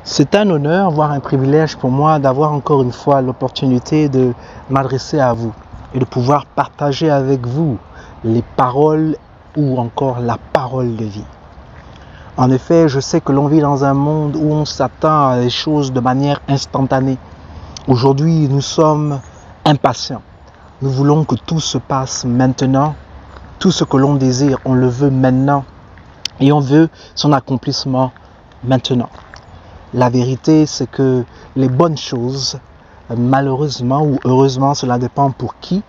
C'est un honneur, voire un privilège pour moi d'avoir encore une fois l'opportunité de m'adresser à vous et de pouvoir partager avec vous les paroles ou encore la parole de vie. En effet, je sais que l'on vit dans un monde où on s'attend à des choses de manière instantanée. Aujourd'hui, nous sommes impatients. Nous voulons que tout se passe maintenant. Tout ce que l'on désire, on le veut maintenant. Et on veut son accomplissement maintenant. La vérité, c'est que les bonnes choses, malheureusement ou heureusement, cela dépend pour qui,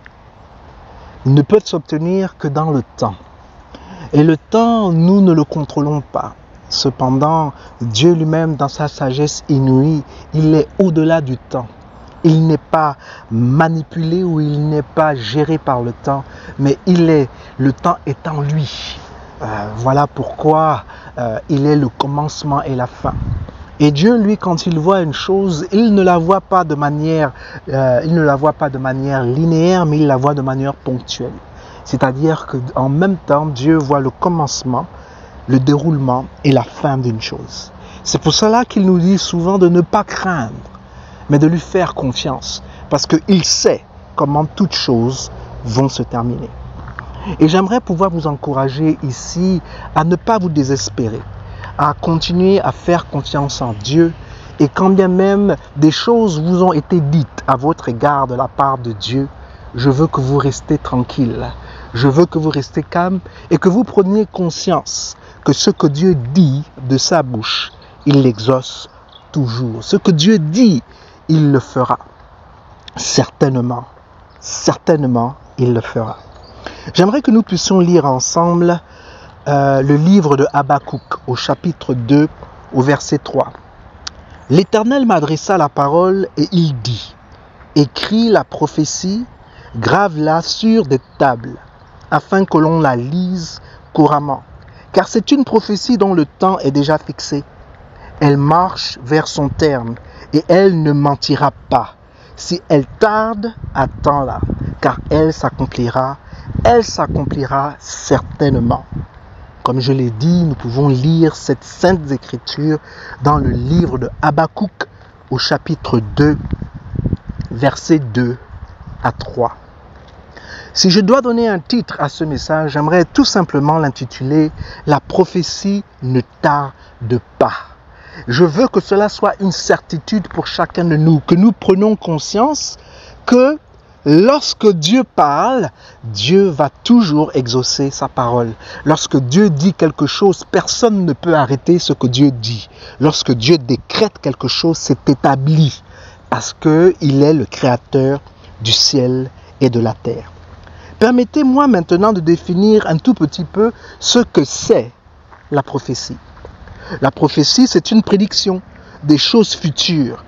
ne peuvent s'obtenir que dans le temps. Et le temps, nous ne le contrôlons pas. Cependant, Dieu lui-même, dans sa sagesse inouïe, il est au-delà du temps. Il n'est pas manipulé ou il n'est pas géré par le temps, mais le temps est en lui. Voilà pourquoi il est le commencement et la fin. Et Dieu, lui, quand il voit une chose, il ne la voit pas de manière linéaire, mais il la voit de manière ponctuelle. C'est-à-dire qu'en même temps, Dieu voit le commencement, le déroulement et la fin d'une chose. C'est pour cela qu'il nous dit souvent de ne pas craindre, mais de lui faire confiance, parce qu'il sait comment toutes choses vont se terminer. Et j'aimerais pouvoir vous encourager ici à ne pas vous désespérer, à continuer à faire confiance en Dieu. Et quand bien même des choses vous ont été dites à votre égard de la part de Dieu, je veux que vous restez tranquille. Je veux que vous restez calme et que vous preniez conscience que ce que Dieu dit de sa bouche, il l'exauce toujours. Ce que Dieu dit, il le fera. Certainement, il le fera. J'aimerais que nous puissions lire ensemble le livre de Habakkuk au chapitre 2 au verset 3. L'Éternel m'adressa la parole et il dit: écris la prophétie, grave-la sur des tables, afin que l'on la lise couramment. Car c'est une prophétie dont le temps est déjà fixé. Elle marche vers son terme et elle ne mentira pas. Si elle tarde, attends-la, car elle s'accomplira certainement. Comme je l'ai dit, nous pouvons lire cette sainte écriture dans le livre de Habakkuk au chapitre 2, versets 2 à 3. Si je dois donner un titre à ce message, j'aimerais tout simplement l'intituler « La prophétie ne tarde pas ». Je veux que cela soit une certitude pour chacun de nous, que nous prenions conscience que lorsque Dieu parle, Dieu va toujours exaucer sa parole. Lorsque Dieu dit quelque chose, personne ne peut arrêter ce que Dieu dit. Lorsque Dieu décrète quelque chose, c'est établi parce qu'il est le créateur du ciel et de la terre. Permettez-moi maintenant de définir un tout petit peu ce que c'est la prophétie. La prophétie, c'est une prédiction des choses futures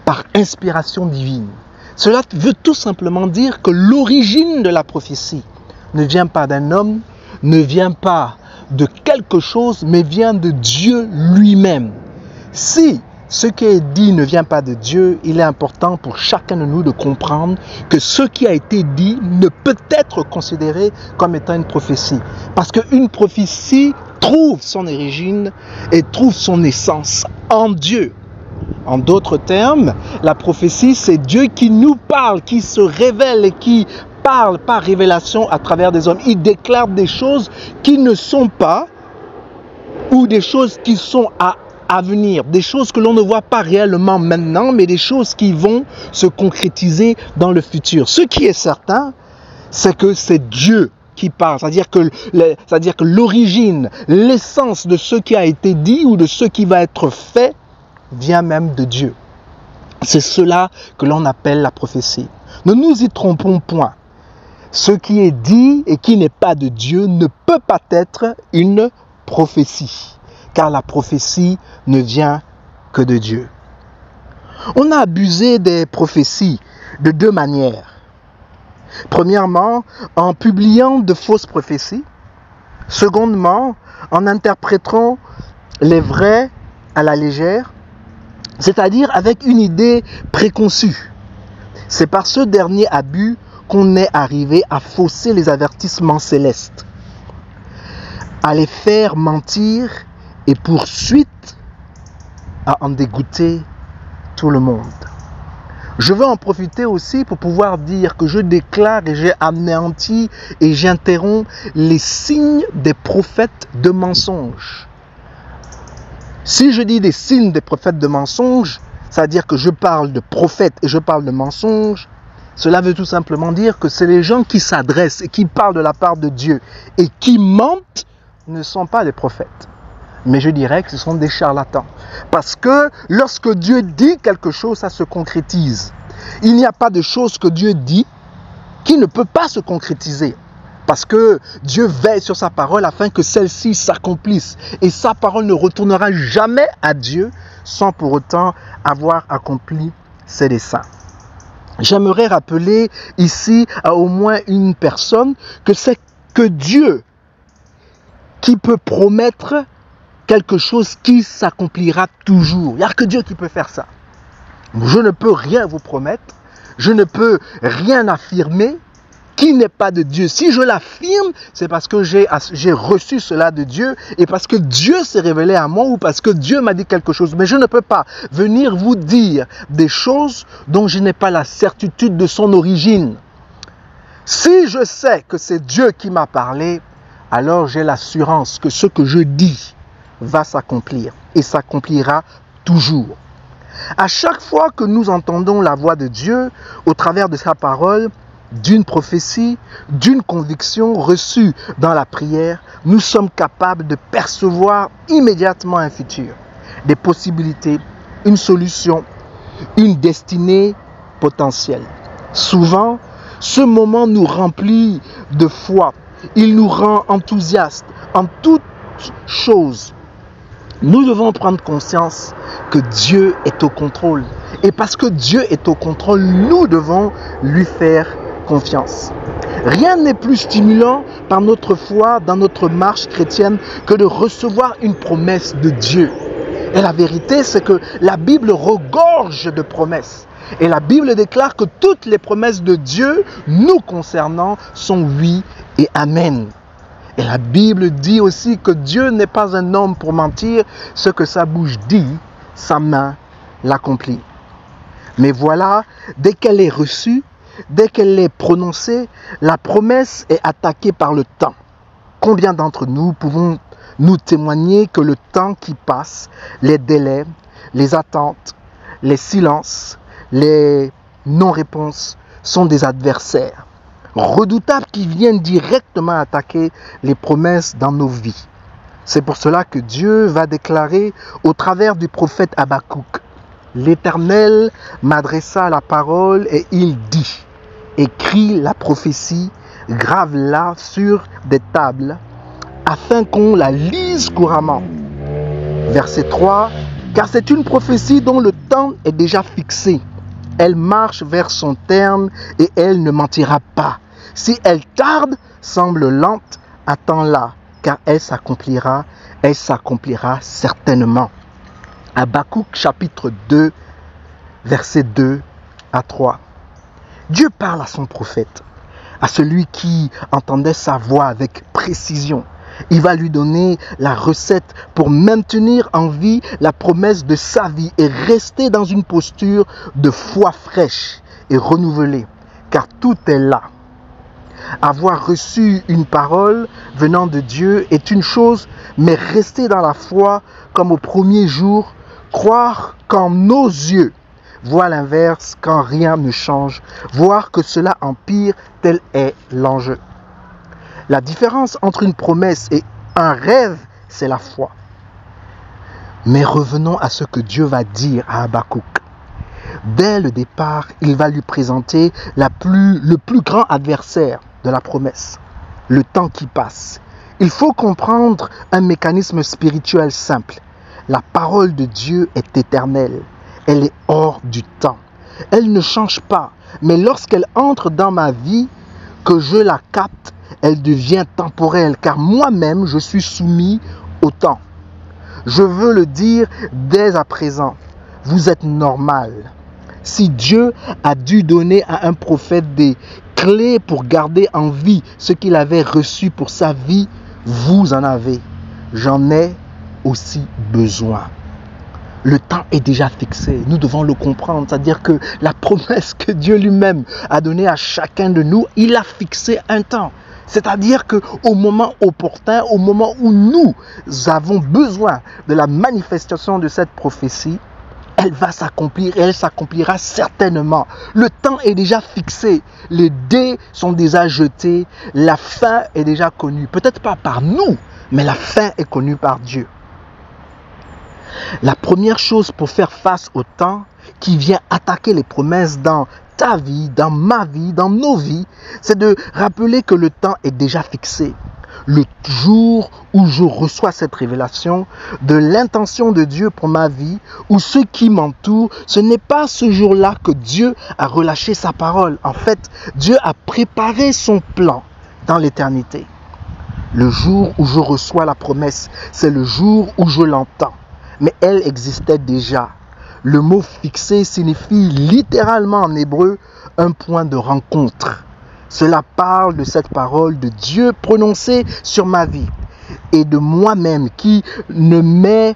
par inspiration divine. Cela veut tout simplement dire que l'origine de la prophétie ne vient pas d'un homme, ne vient pas de quelque chose, mais vient de Dieu lui-même. Si ce qui est dit ne vient pas de Dieu, il est important pour chacun de nous de comprendre que ce qui a été dit ne peut être considéré comme étant une prophétie. Parce qu'une prophétie trouve son origine et trouve son essence en Dieu. En d'autres termes, la prophétie, c'est Dieu qui nous parle, qui se révèle et qui parle par révélation à travers des hommes. Il déclare des choses qui ne sont pas ou des choses qui sont à venir, des choses que l'on ne voit pas réellement maintenant, mais des choses qui vont se concrétiser dans le futur. Ce qui est certain, c'est que c'est Dieu qui parle, c'est-à-dire que l'origine, l'essence de ce qui a été dit ou de ce qui va être fait vient même de Dieu. C'est cela que l'on appelle la prophétie. Ne nous y trompons point. Ce qui est dit et qui n'est pas de Dieu ne peut pas être une prophétie, car la prophétie ne vient que de Dieu. On a abusé des prophéties de deux manières. Premièrement, en publiant de fausses prophéties. Secondement, en interprétant les vrais à la légère, c'est-à-dire avec une idée préconçue. C'est par ce dernier abus qu'on est arrivé à fausser les avertissements célestes, à les faire mentir et pour suite à en dégoûter tout le monde. Je veux en profiter aussi pour pouvoir dire que je déclare et j'ai anéanti et j'interromps les signes des prophètes de mensonges. Si je dis des signes des prophètes de mensonges, c'est-à-dire que je parle de prophètes et je parle de mensonges, cela veut tout simplement dire que c'est les gens qui s'adressent et qui parlent de la part de Dieu et qui mentent ne sont pas les prophètes. Mais je dirais que ce sont des charlatans. Parce que lorsque Dieu dit quelque chose, ça se concrétise. Il n'y a pas de chose que Dieu dit qui ne peut pas se concrétiser. Parce que Dieu veille sur sa parole afin que celle-ci s'accomplisse. Et sa parole ne retournera jamais à Dieu sans pour autant avoir accompli ses desseins. J'aimerais rappeler ici à au moins une personne que c'est que Dieu qui peut promettre quelque chose qui s'accomplira toujours. Il n'y a que Dieu qui peut faire ça. Je ne peux rien vous promettre, je ne peux rien affirmer qui n'est pas de Dieu. Si je l'affirme, c'est parce que j'ai reçu cela de Dieu et parce que Dieu s'est révélé à moi ou parce que Dieu m'a dit quelque chose. Mais je ne peux pas venir vous dire des choses dont je n'ai pas la certitude de son origine. Si je sais que c'est Dieu qui m'a parlé, alors j'ai l'assurance que ce que je dis va s'accomplir et s'accomplira toujours. À chaque fois que nous entendons la voix de Dieu au travers de sa parole, d'une prophétie, d'une conviction reçue dans la prière, nous sommes capables de percevoir immédiatement un futur, des possibilités, une solution, une destinée potentielle. Souvent, ce moment nous remplit de foi. Il nous rend enthousiastes en toutes choses. Nous devons prendre conscience que Dieu est au contrôle. Et parce que Dieu est au contrôle, nous devons lui faire confiance. Rien n'est plus stimulant par notre foi dans notre marche chrétienne que de recevoir une promesse de Dieu. Et la vérité, c'est que la Bible regorge de promesses. Et la Bible déclare que toutes les promesses de Dieu nous concernant sont oui et amen. Et la Bible dit aussi que Dieu n'est pas un homme pour mentir, ce que sa bouche dit, sa main l'accomplit. Mais voilà, dès qu'elle est reçue, dès qu'elle est prononcée, la promesse est attaquée par le temps. Combien d'entre nous pouvons nous témoigner que le temps qui passe, les délais, les attentes, les silences, les non-réponses sont des adversaires redoutables qui viennent directement attaquer les promesses dans nos vies. C'est pour cela que Dieu va déclarer au travers du prophète Habakkuk: l'Éternel m'adressa la parole et il dit: écris la prophétie, grave-la sur des tables, afin qu'on la lise couramment. Verset 3, car c'est une prophétie dont le temps est déjà fixé. Elle marche vers son terme et elle ne mentira pas. Si elle tarde, semble lente, attends-la, car elle s'accomplira certainement. Habakkuk chapitre 2, versets 2 à 3. Dieu parle à son prophète, à celui qui entendait sa voix avec précision. Il va lui donner la recette pour maintenir en vie la promesse de sa vie et rester dans une posture de foi fraîche et renouvelée, car tout est là. Avoir reçu une parole venant de Dieu est une chose, mais rester dans la foi comme au premier jour, croire quand nos yeux voient l'inverse, quand rien ne change, voir que cela empire, tel est l'enjeu. La différence entre une promesse et un rêve, c'est la foi. Mais revenons à ce que Dieu va dire à Habakkuk. Dès le départ, il va lui présenter le plus grand adversaire de la promesse, le temps qui passe. Il faut comprendre un mécanisme spirituel simple. La parole de Dieu est éternelle. Elle est hors du temps. Elle ne change pas. Mais lorsqu'elle entre dans ma vie, que je la capte, elle devient temporelle, car moi-même, je suis soumis au temps. Je veux le dire dès à présent, vous êtes normal. Si Dieu a dû donner à un prophète des clés pour garder en vie ce qu'il avait reçu pour sa vie, vous en avez. J'en ai aussi besoin. Le temps est déjà fixé. Nous devons le comprendre. C'est-à-dire que la promesse que Dieu lui-même a donnée à chacun de nous, il a fixé un temps. C'est-à-dire qu'au moment opportun, au moment où nous avons besoin de la manifestation de cette prophétie, elle va s'accomplir et elle s'accomplira certainement. Le temps est déjà fixé. Les dés sont déjà jetés. La fin est déjà connue. Peut-être pas par nous, mais la fin est connue par Dieu. La première chose pour faire face au temps qui vient attaquer les promesses dans ta vie, dans ma vie, dans nos vies, c'est de rappeler que le temps est déjà fixé. Le jour où je reçois cette révélation de l'intention de Dieu pour ma vie ou ceux qui m'entourent, ce n'est pas ce jour-là que Dieu a relâché sa parole. En fait, Dieu a préparé son plan dans l'éternité. Le jour où je reçois la promesse, c'est le jour où je l'entends. Mais elle existait déjà. Le mot fixé signifie littéralement en hébreu un point de rencontre. Cela parle de cette parole de Dieu prononcée sur ma vie et de moi-même qui me met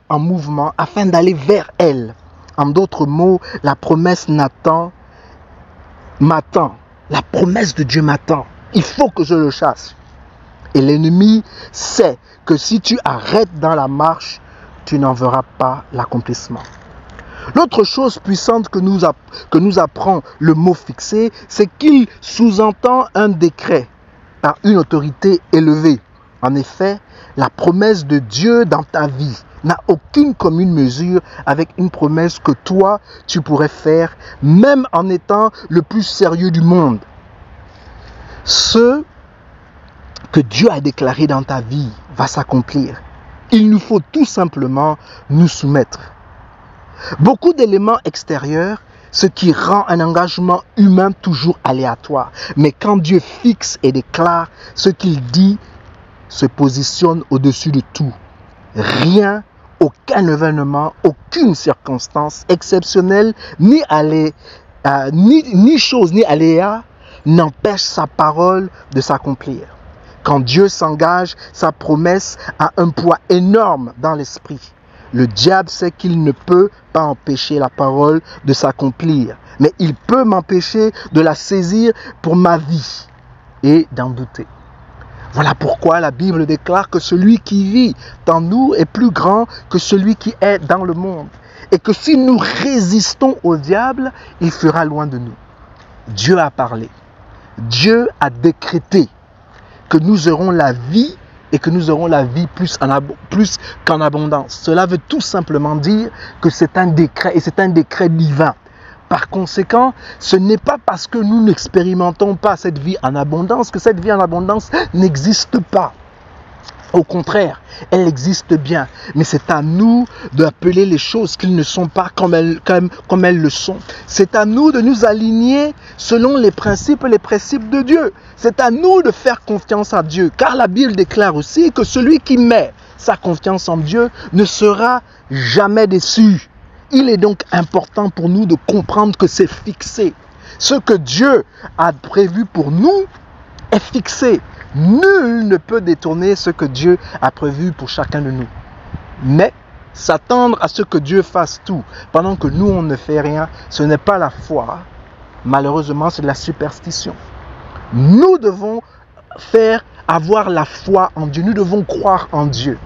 en mouvement afin d'aller vers elle. En d'autres mots, la promesse m'attend. La promesse de Dieu m'attend. Il faut que je le chasse. Et l'ennemi sait que si tu arrêtes dans la marche, tu n'en verras pas l'accomplissement. L'autre chose puissante que nous apprend le mot fixé, c'est qu'il sous-entend un décret par une autorité élevée. En effet, la promesse de Dieu dans ta vie n'a aucune commune mesure avec une promesse que toi, tu pourrais faire, même en étant le plus sérieux du monde. Ce que Dieu a déclaré dans ta vie va s'accomplir. Il nous faut tout simplement nous soumettre. Beaucoup d'éléments extérieurs, ce qui rend un engagement humain toujours aléatoire. Mais quand Dieu fixe et déclare, ce qu'il dit se positionne au-dessus de tout. Rien, aucun événement, aucune circonstance exceptionnelle, ni chose, ni aléa, n'empêche sa parole de s'accomplir. Quand Dieu s'engage, sa promesse a un poids énorme dans l'esprit. Le diable sait qu'il ne peut pas empêcher la parole de s'accomplir, mais il peut m'empêcher de la saisir pour ma vie et d'en douter. Voilà pourquoi la Bible déclare que celui qui vit en nous est plus grand que celui qui est dans le monde. Et que si nous résistons au diable, il fera loin de nous. Dieu a parlé. Dieu a décrété que nous aurons la vie et que nous aurons la vie plus qu'en abondance. Cela veut tout simplement dire que c'est un décret et c'est un décret divin. Par conséquent, ce n'est pas parce que nous n'expérimentons pas cette vie en abondance que cette vie en abondance n'existe pas. Au contraire, elle existe bien, mais c'est à nous d'appeler les choses qu'ils ne sont pas comme elles le sont. C'est à nous de nous aligner selon les principes de Dieu. C'est à nous de faire confiance à Dieu, car la Bible déclare aussi que celui qui met sa confiance en Dieu ne sera jamais déçu. Il est donc important pour nous de comprendre que c'est fixé. Ce que Dieu a prévu pour nous est fixé. Nul ne peut détourner ce que Dieu a prévu pour chacun de nous. Mais s'attendre à ce que Dieu fasse tout pendant que nous on ne fait rien, ce n'est pas la foi. Malheureusement, c'est de la superstition. Nous devons avoir la foi en Dieu. Nous devons croire en Dieu.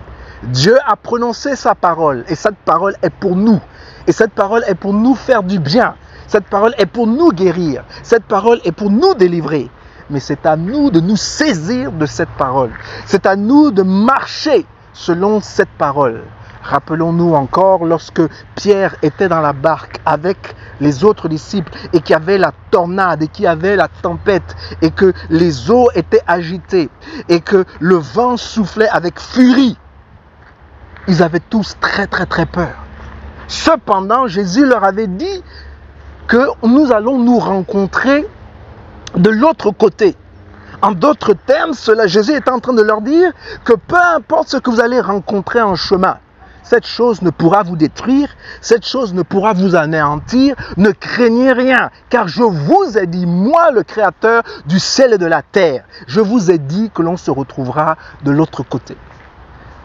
Dieu a prononcé sa parole et cette parole est pour nous. Et cette parole est pour nous faire du bien. Cette parole est pour nous guérir. Cette parole est pour nous délivrer. Mais c'est à nous de nous saisir de cette parole. C'est à nous de marcher selon cette parole. Rappelons-nous encore lorsque Pierre était dans la barque avec les autres disciples et qu'il y avait la tornade et qu'il y avait la tempête et que les eaux étaient agitées et que le vent soufflait avec furie. Ils avaient tous très peur. Cependant, Jésus leur avait dit que nous allons nous rencontrer de l'autre côté. En d'autres termes, Jésus est en train de leur dire que peu importe ce que vous allez rencontrer en chemin, cette chose ne pourra vous détruire, cette chose ne pourra vous anéantir, ne craignez rien, car je vous ai dit, moi le Créateur du ciel et de la terre, je vous ai dit que l'on se retrouvera de l'autre côté.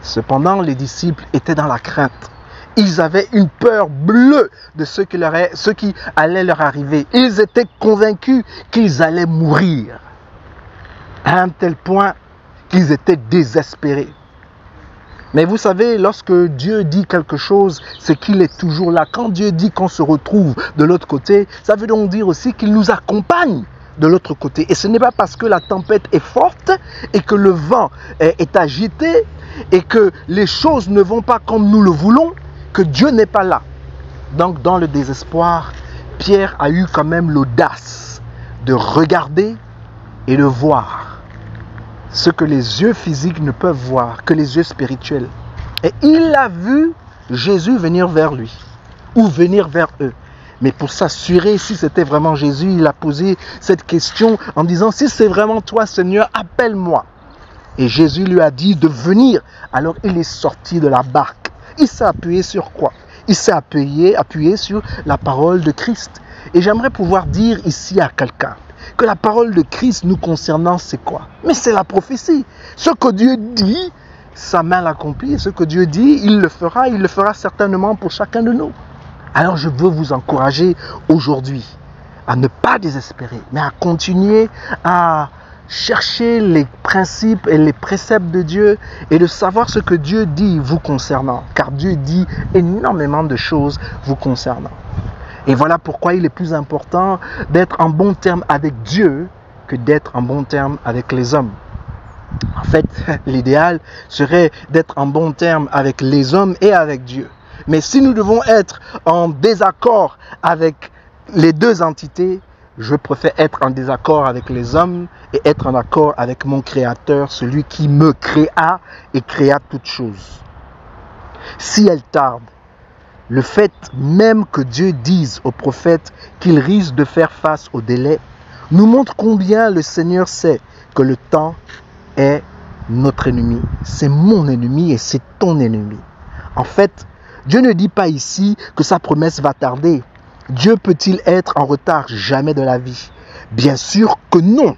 Cependant, les disciples étaient dans la crainte. Ils avaient une peur bleue de ce qui allait leur arriver. Ils étaient convaincus qu'ils allaient mourir. À un tel point qu'ils étaient désespérés. Mais vous savez, lorsque Dieu dit quelque chose, c'est qu'il est toujours là. Quand Dieu dit qu'on se retrouve de l'autre côté, ça veut donc dire aussi qu'il nous accompagne de l'autre côté. Et ce n'est pas parce que la tempête est forte et que le vent est agité et que les choses ne vont pas comme nous le voulons que Dieu n'est pas là. Donc dans le désespoir, Pierre a eu quand même l'audace de regarder et de voir ce que les yeux physiques ne peuvent voir, que les yeux spirituels. Et il a vu Jésus venir vers lui, ou venir vers eux. Mais pour s'assurer si c'était vraiment Jésus, il a posé cette question en disant, si c'est vraiment toi Seigneur, appelle-moi. Et Jésus lui a dit de venir. Alors il est sorti de la barque. Il s'est appuyé sur quoi? Il s'est appuyé sur la parole de Christ. Et j'aimerais pouvoir dire ici à quelqu'un, que la parole de Christ nous concernant, c'est quoi? Mais c'est la prophétie. Ce que Dieu dit, sa main l'accomplit. Ce que Dieu dit, il le fera certainement pour chacun de nous. Alors je veux vous encourager aujourd'hui à ne pas désespérer, mais à continuer à chercher les principes et les préceptes de Dieu et de savoir ce que Dieu dit vous concernant. Car Dieu dit énormément de choses vous concernant. Et voilà pourquoi il est plus important d'être en bon terme avec Dieu que d'être en bon terme avec les hommes. En fait, l'idéal serait d'être en bon terme avec les hommes et avec Dieu. Mais si nous devons être en désaccord avec les deux entités, je préfère être en désaccord avec les hommes et être en accord avec mon Créateur, celui qui me créa et créa toutes choses. Si elle tarde, le fait même que Dieu dise au prophète qu'il risque de faire face au délai nous montre combien le Seigneur sait que le temps est notre ennemi. C'est mon ennemi et c'est ton ennemi. En fait, Dieu ne dit pas ici que sa promesse va tarder. Dieu peut-il être en retard? Jamais de la vie. Bien sûr que non.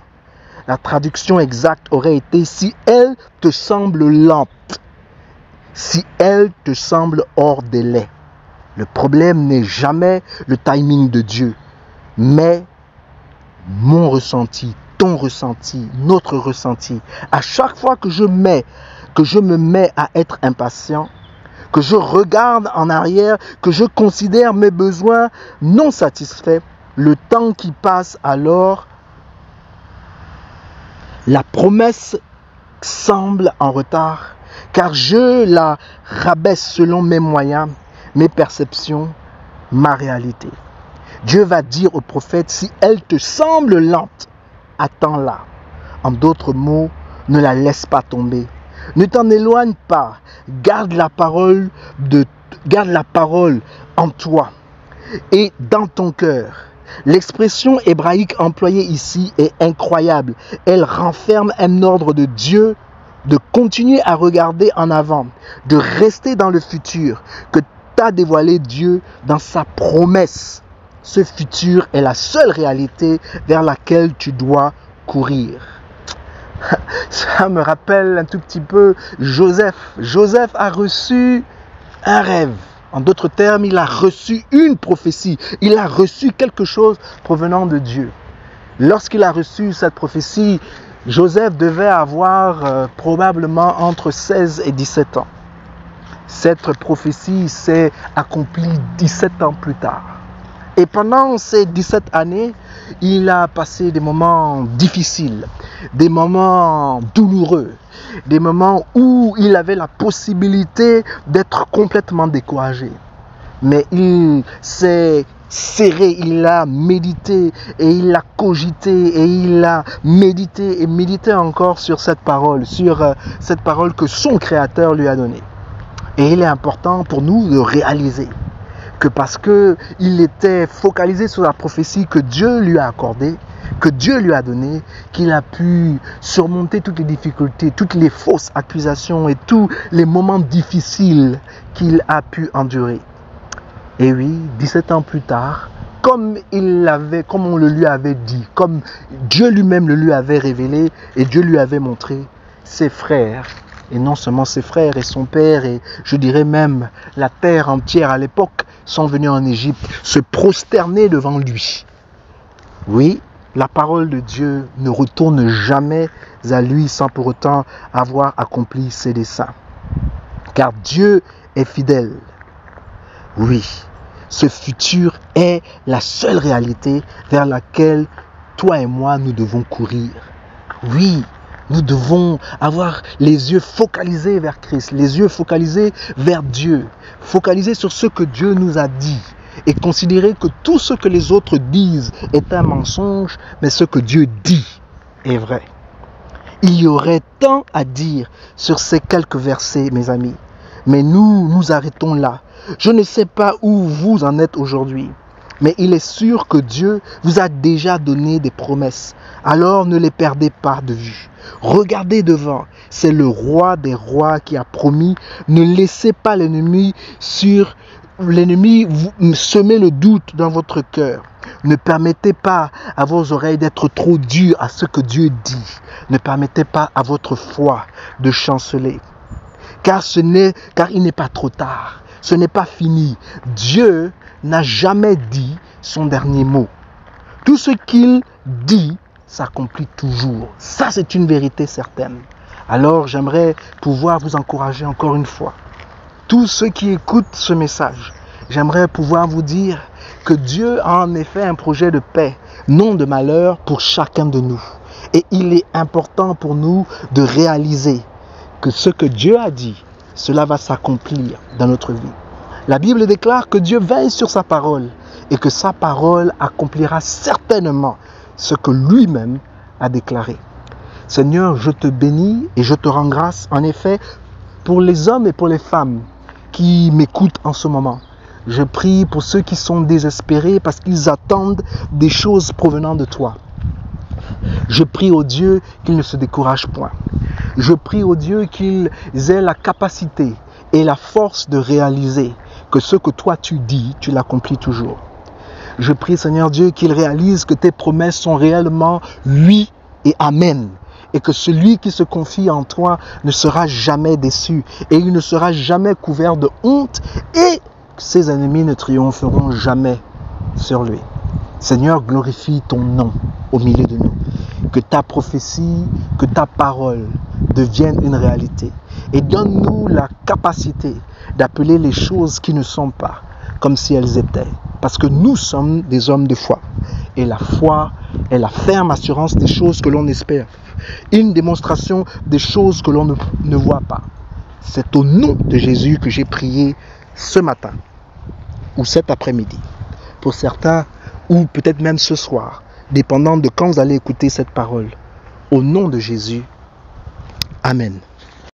La traduction exacte aurait été si elle te semble lente, si elle te semble hors délai. Le problème n'est jamais le timing de Dieu, mais mon ressenti, ton ressenti, notre ressenti. À chaque fois que je me mets à être impatient, que je regarde en arrière, que je considère mes besoins non satisfaits, le temps qui passe alors, la promesse semble en retard, car je la rabaisse selon mes moyens, mes perceptions, ma réalité. Dieu va dire au prophète, si elle te semble lente, attends-la. En d'autres mots, ne la laisse pas tomber. Ne t'en éloigne pas. Garde la parole en toi et dans ton cœur. L'expression hébraïque employée ici est incroyable. Elle renferme un ordre de Dieu de continuer à regarder en avant, de rester dans le futur que t'a dévoilé Dieu dans sa promesse. Ce futur est la seule réalité vers laquelle tu dois courir. Ça me rappelle un tout petit peu Joseph. Joseph a reçu un rêve. En d'autres termes, il a reçu une prophétie. Il a reçu quelque chose provenant de Dieu. Lorsqu'il a reçu cette prophétie, Joseph devait avoir probablement entre 16 et 17 ans. Cette prophétie s'est accomplie 17 ans plus tard. Et pendant ces 17 années, il a passé des moments difficiles, des moments douloureux, des moments où il avait la possibilité d'être complètement découragé. Mais il s'est serré, il a médité et il a cogité et il a médité et médité encore sur cette parole que son Créateur lui a donnée. Et il est important pour nous de réaliser que parce qu'il était focalisé sur la prophétie que Dieu lui a accordée, que Dieu lui a donnée, qu'il a pu surmonter toutes les difficultés, toutes les fausses accusations et tous les moments difficiles qu'il a pu endurer. Et oui, 17 ans plus tard, comme on le lui avait dit, comme Dieu lui-même le lui avait révélé et Dieu lui avait montré, ses frères Et non seulement ses frères et son père, et je dirais même la terre entière à l'époque, sont venus en Égypte se prosterner devant lui. Oui, la parole de Dieu ne retourne jamais à lui sans pour autant avoir accompli ses desseins. Car Dieu est fidèle. Oui, ce futur est la seule réalité vers laquelle toi et moi nous devons courir. Oui, nous devons avoir les yeux focalisés vers Christ, les yeux focalisés vers Dieu, focalisés sur ce que Dieu nous a dit et considérer que tout ce que les autres disent est un mensonge, mais ce que Dieu dit est vrai. Il y aurait tant à dire sur ces quelques versets, mes amis, mais nous arrêtons là. Je ne sais pas où vous en êtes aujourd'hui, mais il est sûr que Dieu vous a déjà donné des promesses. Alors ne les perdez pas de vue. Regardez devant, c'est le roi des rois qui a promis. Ne laissez pas l'ennemi semer le doute dans votre cœur. Ne permettez pas à vos oreilles d'être trop dures à ce que Dieu dit. Ne permettez pas à votre foi de chanceler. Car il n'est pas trop tard. Ce n'est pas fini. Dieu n'a jamais dit son dernier mot. Tout ce qu'il dit s'accomplit toujours. Ça, c'est une vérité certaine. Alors, j'aimerais pouvoir vous encourager encore une fois. Tous ceux qui écoutent ce message, j'aimerais pouvoir vous dire que Dieu a en effet un projet de paix, non de malheur pour chacun de nous. Et il est important pour nous de réaliser que ce que Dieu a dit, cela va s'accomplir dans notre vie. La Bible déclare que Dieu veille sur sa parole et que sa parole accomplira certainement ce que lui-même a déclaré. Seigneur, je te bénis et je te rends grâce, en effet, pour les hommes et pour les femmes qui m'écoutent en ce moment. Je prie pour ceux qui sont désespérés parce qu'ils attendent des choses provenant de toi. Je prie au Dieu qu'ils ne se découragent point. Je prie au Dieu qu'ils aient la capacité et la force de réaliser que ce que toi tu dis, tu l'accomplis toujours. Je prie, Seigneur Dieu, qu'ils réalisent que tes promesses sont réellement oui et amen. Et que celui qui se confie en toi ne sera jamais déçu. Et il ne sera jamais couvert de honte. Et ses ennemis ne triompheront jamais sur lui. Seigneur, glorifie ton nom au milieu de nous. Que ta prophétie, que ta parole devienne une réalité. Et donne-nous la capacité d'appeler les choses qui ne sont pas comme si elles étaient. Parce que nous sommes des hommes de foi. Et la foi est la ferme assurance des choses que l'on espère. Une démonstration des choses que l'on ne voit pas. C'est au nom de Jésus que j'ai prié ce matin ou cet après-midi. Pour certains, ou peut-être même ce soir, dépendant de quand vous allez écouter cette parole. Au nom de Jésus, Amen.